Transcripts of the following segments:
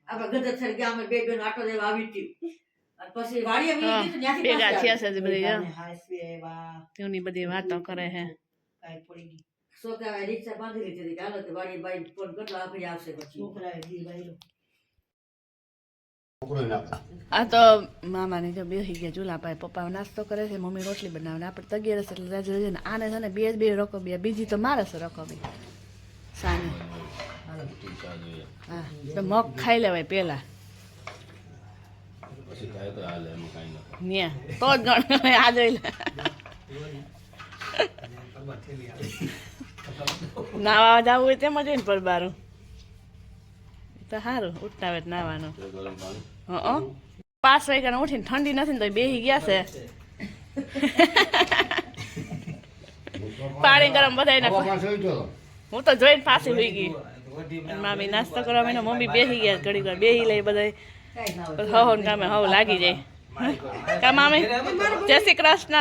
આપણે ગદર સર ગયા અમે બે બેન આટો દેવા આવી હતી પછી વાડીએ મી ગઈ તો ત્યાંથી ભેગા થયા છે બધી હાસવે એવા તેની બધી વાતો કરે છે કાઈ પડી ગઈ છોકરા રિક્ષા બાંધી લીધી ચાલો તો વાડી બાઈ ફોન કરતો આપણે આવશે પછી છોકરા દી બાઈ આ તો મામાને જો બેસી ગયા ચૂલા પાસે પપ્પા નાસ્તો કરે છે મમ્મી રોટલી બનાવે આપણે તગિયારસ એટલે રાજ રજે ને આને છે ને બે રકોબી બીજી તો મારે છે રકોબી સાની હા તો મગ ખાઈ લેવાય પેલા તો જ ગણ આ જોઈ લે નાવા જવું હોય તેમ જ હોય ને પરબારું તો સારું ઉઠાવે નાવાનું 5 વાગ્યાને ઉઠીને ઠંડી નથી ને તો બેસી ગયા છે પાણી ગરમ બધાને હું તો જોઈને પાછી હોઈ ગઈ મામી નાસ્તો કરવા મને મમ્મી બેસી ગયા ઘડી વાર બેસી લઈ બધા હવ કામે હવ લાગી જાય કા મામી જય શ્રી કૃષ્ણ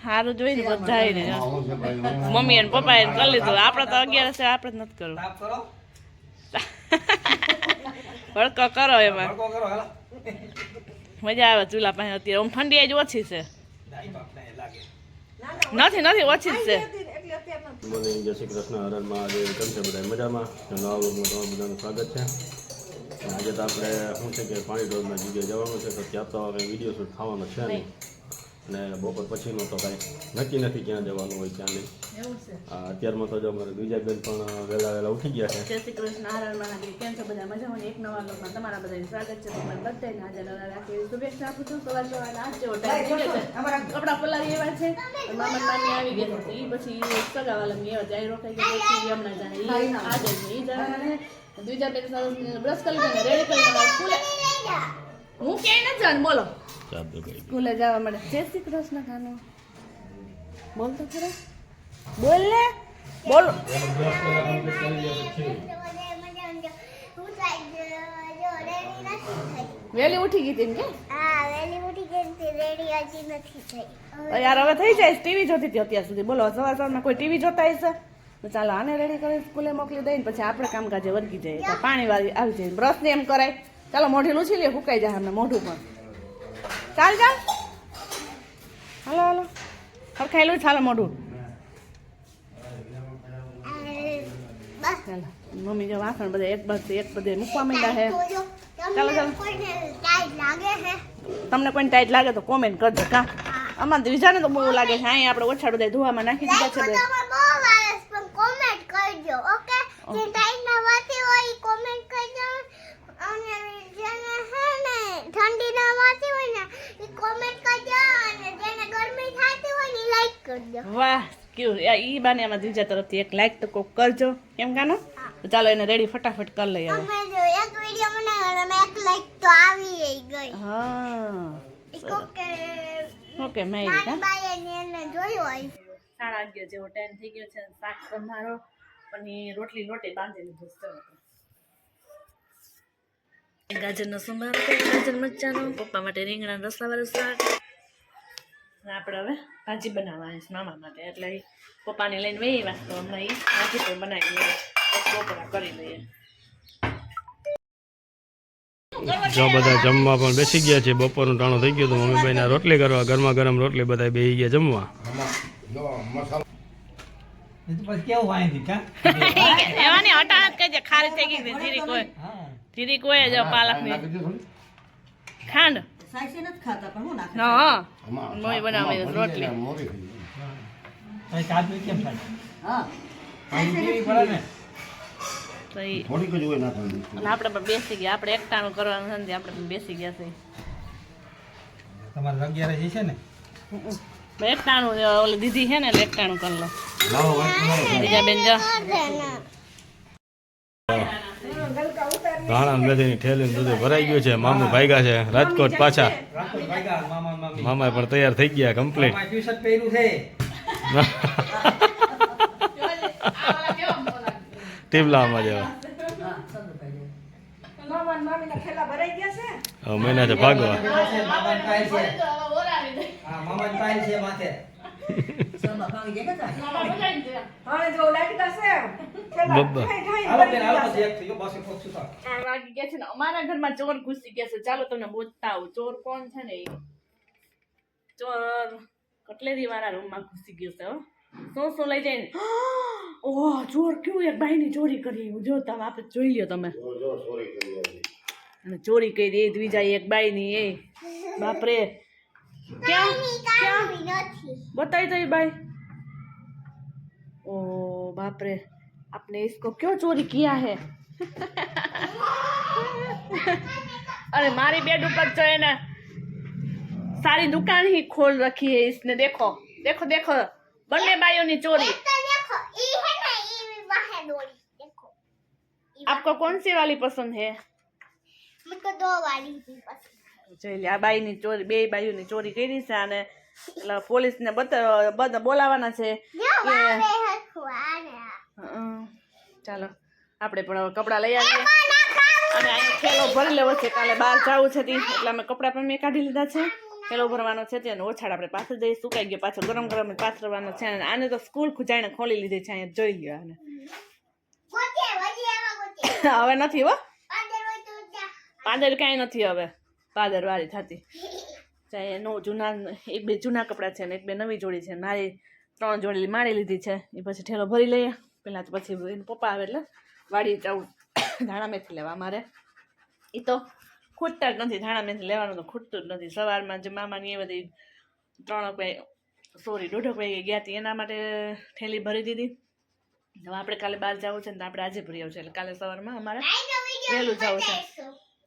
સારું જોઈને બધા ને મમ્મી અને પપ્પા એને કરી લીધું આપડે તો 11 છે આપડે નથી કરવું ભડકો કરો એમાં મજા આવે ચૂલા પાસે અત્યારે આમ ઠંડી જ ઓછી છે નથી ઓછી જ છે મોર્નિંગ જય શ્રી કૃષ્ણ હરણ મહાદેવ કેમ છે બધા મજામાં નવા વ્લોગમાં તમારું બધાનું સ્વાગત છે આજે તો આપણે શું છે કે પાણી રોડના જગ્યાએ જવાનું છે તો ત્યાં તો કંઈ વિડીયો શૂટ થવાનો છે નહીં અને બપોર પછીનો તો કાંઈ નક્કી નથી ક્યાં જવાનું હોય ક્યાં નહીં અત્યારમાં તો જો અમારે બીજા બેન પણ વહેલા ઉઠી ગયા છે જય શ્રી કૃષ્ણ હરણ મહાદેવ કેમ છો બધા મજામાં એક નવા વ્લોગમાં તમારા બધાનું સ્વાગત છે તમારા બધાને આજે રાખી શુભેચ્છા આપું છું સવાર આજ જેવો ટાઈમ થઈ ગયો છે કપડા પલાળી એવા છે મામા મામી આવી ગયા છે એ પછી સગાવાલા એવા ત્યાં રોકાઈ ગયા પછી હમણાં જાય આજે એ જવાના બીજા બેન બ્રશ કરી લઈને રેડી કરી સ્કૂલે હું ક્યાંય નથી જાણ બોલો સ્કૂલે જવા માટે જય શ્રી કૃષ્ણ ખાનો બોલ તો ખરા બોલ ને બોલો વેલી ઉઠી ગઈ હતી કે યાર હવે થઈ જાય ટીવી જોતી હતી અત્યાર સુધી બોલો સવારમાં કોઈ ટીવી જોતા હશે તો ચાલો આને રેડી કરી સ્કૂલે મોકલી દઈને પછી આપણે કામકાજે વર્ગી જઈએ તો પાણી વાળી આવી જાય બ્રશ ને એમ કરાય ચાલો મોઢી લૂછી લે ફૂકાઈ જાય અમને મોઢું પણ ચાલ હાલો હરખાયેલું ચાલો મોઢું ચાલો મમ્મી જો વાસણ બધા એક બધે મૂકવા માંડ્યા છે ચાલો તમને કોઈ ટાઈટ લાગે તો કોમેન્ટ કરજો કા અમારે બીજાને તો બહુ લાગે છે અહીં આપણે ઓછા બધા ધોવામાં નાખી દીધા છે કોમેન્ટ કરજો ઓકે જે ટાઈમ ના વાતી હોય કોમેન્ટ કરજો અને જેને હે ને ઠંડી ના વાતી હોય ને એ કોમેન્ટ કરજો અને જેને ગરમી થાતી હોય ને લાઈક કરજો વાહ ક્યુ ઈ બાને આમાં દીજા તરફથી એક લાઈક તો કોક કરજો કેમ કાનો તો ચાલો એને રેડી ફટાફટ કરી લઈએ અમે જો એક વિડિયો બનાવ્યો અને એક લાઈક તો આવી ગઈ હા ઓકે મેં બાય ને જોયો હોય 11:30 જેવો ટાઈમ થઈ ગયો છે શાક તમારો અને રોટલી લોટે બાંધી લીધું છે ગાજરનો સંભારો ગાજર મરચાંનો પપ્પા માટે રીંગણા રસાવાળું શાક આપણે હવે ભાજી બનાવવાની છે મામા માટે એટલે પપ્પાને લઈને વહી વાત તો હમણાં એ ભાજી પણ બનાવી લઈએ બપોરા કરી લઈએ જો બધા જમવા પણ બેસી ગયા છે બપોરનું ટાણું થઈ ગયું તો મમ્મી ભાઈને રોટલી કરવા ગરમા ગરમ રોટલી બધા બેસી ગયા જમવા એવાની હટાહટ કઈ ખારી થઈ ગઈ ધીરી કોઈ જ પાલકની ખાંડ સાઈસે નથી ખાતા પણ હું નાખે હા મોઈ બનાવી રોટલી હા તો આપણે પણ બેસી ગયા આપણે એકટાણું કરવાનું નથી આપણે પણ બેસી ગયા છે તમારે 11 છે ને એકટાણું ઓલી દીદી છે ને એટલે એકટાણું કરી લો બીજા બેન જા ધાણા મેથીની ઠેલીને દૂધ ભરાઈ ગયું છે મામુ ભાગ્યા છે રાજકોટ પાછા મામા પણ તૈયાર થઈ ગયા કમ્પ્લીટ ટી-શર્ટ પહેર્યું છે ટીમલામાં જેવા મહિના છે ભાગવા મામાન પાયલ છે માથે આમાં ભાંગી જાય કે મામા બધાને છે. બબ્બા હાલો બેન હાલો પછી એક થઈ ગયો પાસે પહોંચશું તો 3 વાગી ગયા છે ને અમારા ઘરમાં ચોર ઘૂસી ગયા છે. ચાલો તમને બતાવું ચોર કોણ છે ને એ. ચોર કટલેરી વાળા રૂમમાં ઘૂસી ગયો છે. શું લઈ જાય ને ઓહ ચોર કેવું એક બાઈની ચોરી કરી જો તમે આપણે જોઈ લ્યો તમે અને ચોરી કરી એ બીજા એક બાઈની એ બાપરે ક્યાં ક્યાં बताई तो ये भाई ओ बाप रे आपने इसको क्यों चोरी किया है अरे हमारी बेड ऊपर जो है ना सारी दुकान ही खोल रखी है इसने देखो देखो देखो बन्ने भाइयों ने चोरी आपको कौन सी वाली पसंद है मुझको 2 वाली ही पसंद चलिए आ बाई ની ચોરી બે બાઈઓ ની ચોરી કરી છે અને એટલે પોલીસ ને બધા બોલાવાના છે ચાલો આપણે પણ હવે કપડાં લઈ આવીએ અને અહીં થેલો ભરી લેવો છે કાલે બહાર જવું છે એટલે અમે કપડાં પણ મેં કાઢી લીધા છે થેલો ભરવાનો છે તેને ઓછાડ આપણે પાછળ જઈ સુકાઈ ગયો પાછો ગરમ ગરમ પાથરવાનો છે અને આને તો સ્કૂલ ખુજાઈને ખોલી લીધી છે અહીંયા જોઈ લ્યો આને હવે નથી હો પાદર કાંઈ નથી હવે પાદર વાળી થતી ચાહે નો જૂના એક બે જૂના કપડાં છે ને એક બે નવી જોડી છે મારી 3 જોડી મારી લીધી છે એ પછી ઠેલો ભરી લઈએ પહેલાં તો પછી એને પપ્પા આવે એટલે વાડી જવું ધાણા મેથી લેવા મારે એ તો ખૂટતા જ નથી ધાણા મેથી લેવાનું તો ખૂટતું જ નથી સવારમાં જે મામાની એ બધી 1:30 વાગે ગયા હતી એના માટે થેલી ભરી દીધી હવે આપણે કાલે બહાર જવું છે ને આપણે આજે ભરી આવશે એટલે કાલે સવારમાં અમારે વહેલું જવું છે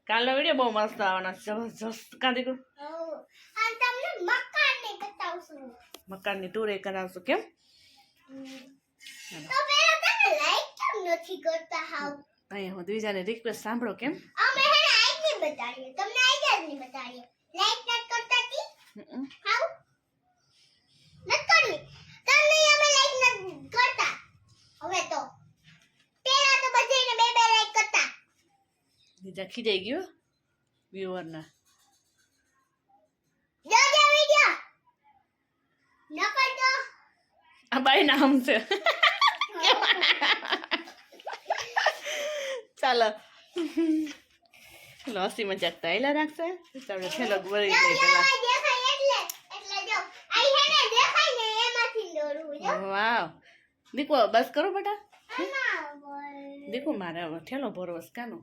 કાલનો વિડીયો બહુ મસ્ત આવવાના જબરજસ્ત કાં દીકરું મકાનની ટૂર એ કરાવશું કેમ અહીંયા હું દ્વિજાની રિક્વેસ્ટ સાંભળો કેમ દ્વિજા ખીજાઈ ગયો વ્યુઅરના આ બાઈ નામ છે ચાલો હસી મજાક તો આયલા રાખશે આપણે છેલ્લો ભરી લઈ પેલા વાવ દીકો બસ કરો બેટા દીકો મારે હવે ઠેલો ભરવસ કાનો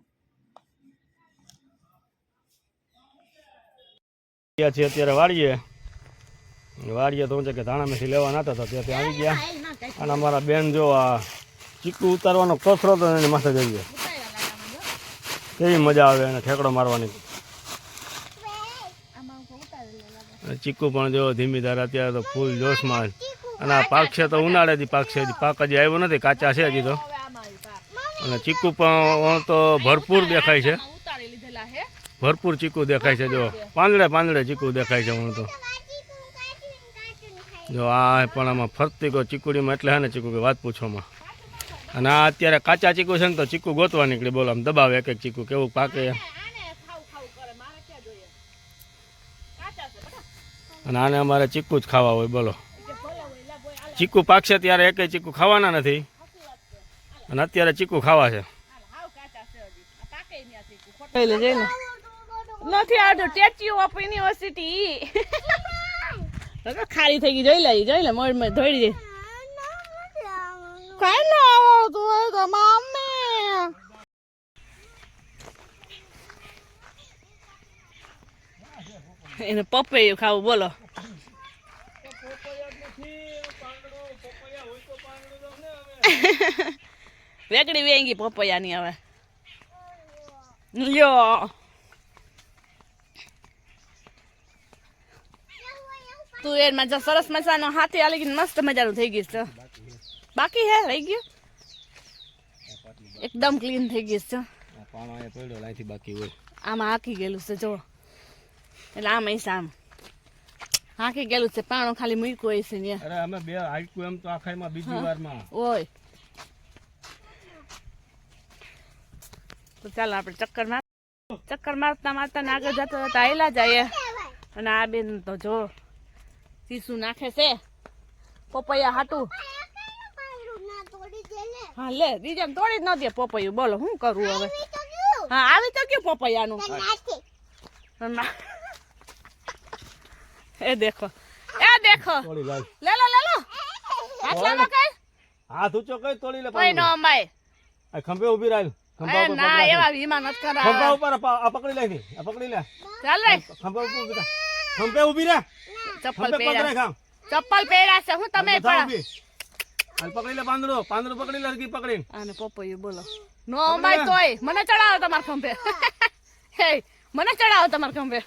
છે અત્યારે વાડીએ તો છે કે ધાણા મેથી લેવા નતા તો ત્યાંથી આવી ગયા અને અમારા બેન જો આ ચીકુ ઉતારવાનો કસરો તો એને માથે જઈ ગયો કેવી મજા આવે એને ઠેકડો મારવાની ચીકુ પણ જો ધીમી ધારે અત્યારે તો ફૂલ જોશમાં અને આ પાક છે તો ઉનાળેથી પાક છે પાક હજી આવ્યો નથી કાચા છે હજી તો અને ચીકુ પણ તો ભરપૂર દેખાય છે ભરપૂર ચીકુ દેખાય છે જો પાંદડે ચીકુ દેખાય છે હું તો જો આ પણ આમાં ફરતી ગયો ચીકુડીમાં એટલે હે ને ચીકુ કે વાત પૂછવામાં અને આ અત્યારે કાચા ચીકુ છે ને તો ચીકુ ગોતવા નીકળી બોલો આમ દબાવે એક ચીકુ કેવું પાકે અને આને અમારે ચીકુ જ ખાવા હોય બોલો ચીકુ પાકશે ત્યારે એક ચીકુ ખાવાના નથી અને અત્યારે ચીકુ ખાવા છે નથી આવતો સ્ટેચ્યુ ઓફ યુનિવર્સિટી ખાલી થઈ ગઈ જોઈ લે મોડ માં ધોઈ દે કઈ ના આવતું હોય તો મમ્મી એને પપૈયું ખાવું બોલો વેકડી વેંગી પપૈયાની હવે લ્યો તું એમાં જો સરસ મજાનો હાથી આલી ગઈ મસ્ત મજાનું થઈ ગયું છે બાકી હે રહી ગયું એકદમ ક્લીન થઈ ગયું છે બાકી હોય આમાં હાકી ગયેલું છે જો એટલે આમ આમ હાકી ગયેલું છે પાણો ખાલી મૂક્યું હોય છે ને અરે અમે બે હાઈકું એમ તો આખાઈમાં બીજી વારમાં ઓય તો ચાલો આપણે ચક્કર મારતા મારતા ને આગળ જતા જતા આયલા જઈએ અને આ બેન તો જો સીસું નાખે છે પપૈયા હાટું ના તોડી દે લે હા લે બીજાને તોડી જ ન દે પપૈયું બોલો શું કરવું હવે આવી તો ગયું હા આવી તો ગયું પપૈયાનું નાખી ના. એ દેખો તોડી લાવ લે લો આટલામાં કઈ હાથ ઊંચો કરી તોડી લે કોઈ ન અંબાય આ ખંભે ઊભી રાખ ખંભા એ ઉપર ના એવા વીમા નથી ખંભા કરા ઉપર આ પકડી લે ની આ પકડી લે ચાલ રે ખંભા ઉપર ઊભી રાખ ખંભે ઊભી રે ચપ્પલ ખંભે પગ પહેર્યા રાખ આમ ચપ્પલ પહેર્યા છે હું તમે બધા પણ ઊભી. હાલ પકડી લે પાંદડું પકડી લે હરખી પકડીને આને પપૈયું બોલો નો અંબાય તોય મને ચડાવો તમાર ખંભે હે મને ચડાવો તમાર ખંભે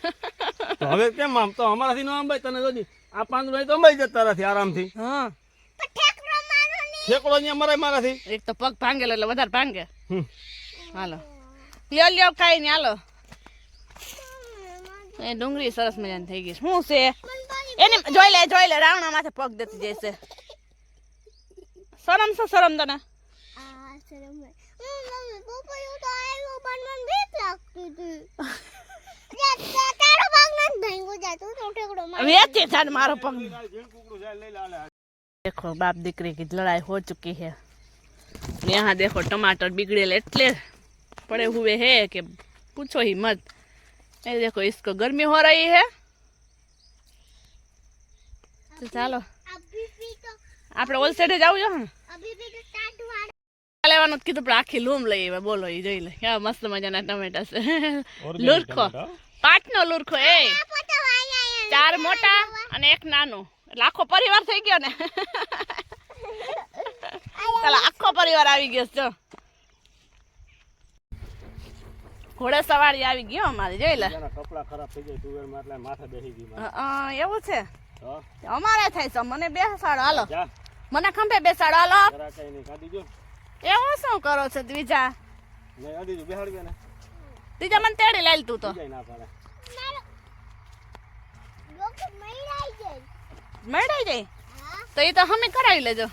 તો હવે કેમ આમ તો અમારાથી નો અંબાઈ તને જોજી આ પાંદડું અહીં તો અંબાઈ જતા તારાથી આરામથી હા ઠેકરો મારો ની ઠેકડો ની અમારે મારાથી એક તો પગ ભાંગેલો એટલે વધારે ભાંગે હમ. હાલો લ્યો ખાઈ ને હાલો એ ડુંગળી સરસ મજાની થઈ ગઈ છે. શું છે એને જોઈ લે રાવણા માથે પગ દેતી જશે શરમ તને આ શરમ મમ્મી પપૈયું તો આવ્યો પણ મને બીક લાગતી હતી તારો ભાગ નથી ભાંગો જા તું તો ઠેકડો માર વેચી થાય મારો પગ देखो बाप दीकरी की लड़ाई हो चुकी है यहाँ देखो टमाटर बिगड़े इतने पड़े हुए हैं कि पूछो ही मत ये देखो इसको गर्मी हो रही है तो चलो અભી ભી તો આપણે ઓલ સાઈડે જાવ જો ને અભી ભી તો સ્ટાર્ટ વાળ લેવાનું જ કીધું પણ આખી લૂમ લઈ આવ્યા બોલો એ જોઈ લે કેવા મસ્ત મજાના ટમેટા છે લુરખો પાટનો લુરખો એ પોતો આયા 4 મોટા અને 1 નાનું એટલે આખો પરિવાર થઈ ગયો ને ચાલો આખો પરિવાર આવી ગયો છે જો ઘોડે સવારી આવી ગયો અમારી જોઈ લે કપડા ખરાબ થઈ જાય તુવેર માં એટલે માથે બેસી ગઈ એવું છે તો અમારે થાય છે મને બેસાડો હાલો જા મને ખંભે બેસાડો હાલો જરા કઈ નહીં કાઢી જો એવું શું કરો છો દ્વિજા નહીં અડી જો બેહાડી ગયા ને ત્રીજા મને તેડી લાલ તું તો જાય ના પાડે લોકો મૈરાઈ જાય મેળાઈ જાય હા તો એ તો હમે કરાવી લેજો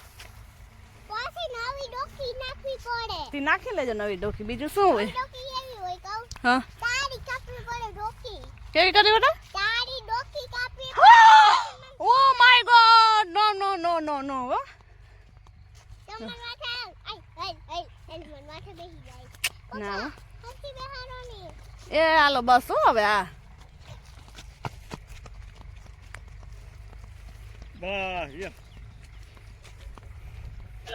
પાછી નવી ડોકી નાખવી પડે તી નાખી લેજો નવી ડોકી બીજું શું હોય ડોકી એવી હોય કહું હા તારી કાપવી પડે ડોકી કેવી કરી બેટા તારી ડોકી કાપવી ઓ માય ગોડ નો નો નો નો નો તમાર માથે આઈ મન માથે બેસી જાય ના હસી બેહારો ની એ હાલો બસ હો હવે આ બસ યો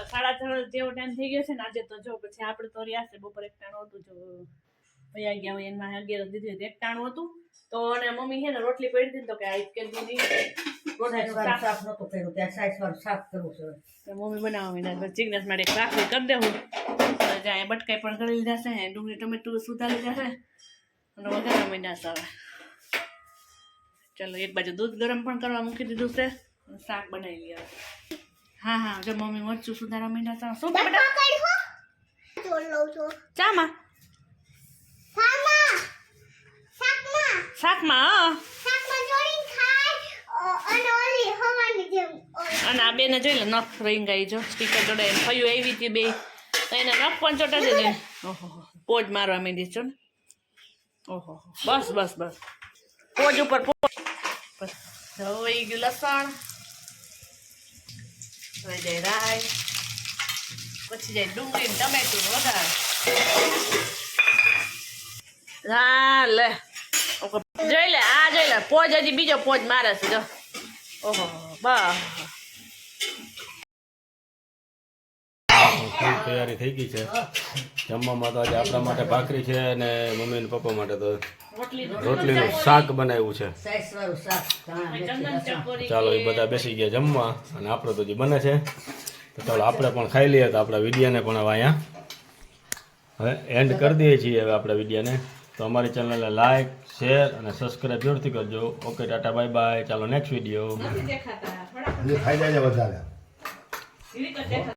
3:30 જેવો ટાઈમ થઈ ગયો છે ને આજે તો જો પછી આપણે તો રહ્યા છે બપોર 1 ટાણું હતું જો ભૈયા ગયા હોય એમાં 11 દીધી હતી 1 ટાણું હતું તો અને મમ્મી છે ને રોટલી પડી હતી ને તો કે આ કે દીદી સાઈઝ સાફ નતો કર્યો ત્યાં સાઈઝ વાળું સાફ કરવું છે તો મમ્મી બનાવવા માંડ્યા ચિકનેસ માટે એક ભાખરી કરી દેવું જ્યાં બટકાઈ પણ કરી લીધા છે ડુંગળી ટમેટું સુધારી લીધા છે અને વઘારવા માંડ્યા છે હવે ચલો એક બાજુ દૂધ ગરમ પણ કરવા મૂકી દીધું છે શાક બનાવી લઈએ હા હા જો મમ્મી મરચું સુધારવા માંડ્યા છે શું બેટા પકડ હો ચોલ લઉં છો ચામાં સામા શાકમાં શાકમાં જોડીને ખાય અને ઓલી હવાની જેમ અને આ બેને જોઈ લે નખ રીંગાઈ જો સ્ટીકર જોડાઈને ફયું આવી હતી બે તો એને નખ પણ ચોટાડી દે ઓહો પોજ મારવા માંડી છો ને ઓહો બસ બસ બસ પોજ ઉપર પોજ બસ ધોઈ ગયું લસણ હવે જાય રાઈ પછી જાય ડુંગળી ને ટમેટું વઘાર હા લે જોઈ લે આ જોઈ લે પોજ હજી બીજો પોજ મારે છે જો ઓહો બસ તૈયારી થઈ ગઈ છે જમવામાં તો આજે આપણા માટે ભાખરી છે અને મમ્મી અને પપ્પા માટે તો રોટલીનું શાક બનાવ્યું છે સાઈઝ વાળું શાક ચંદન ચકોરી ચાલો એ બધા બેસી ગયા જમવા અને આપણે તો જે બને છે તો ચાલો આપણે પણ ખાઈ લઈએ તો આપણા વિડીયોને પણ હવે અહીંયા હવે એન્ડ કરી દઈએ છીએ હવે આપણા વિડીયોને તો અમારી ચેનલને લાઈક શેર અને સબસ્ક્રાઈબ જરૂરથી કરજો ઓકે ટાટા બાય બાય ચાલો નેક્સ્ટ વિડીયો નથી દેખાતા થોડા ખાઈ જાય વધારે એવી તો દેખાતા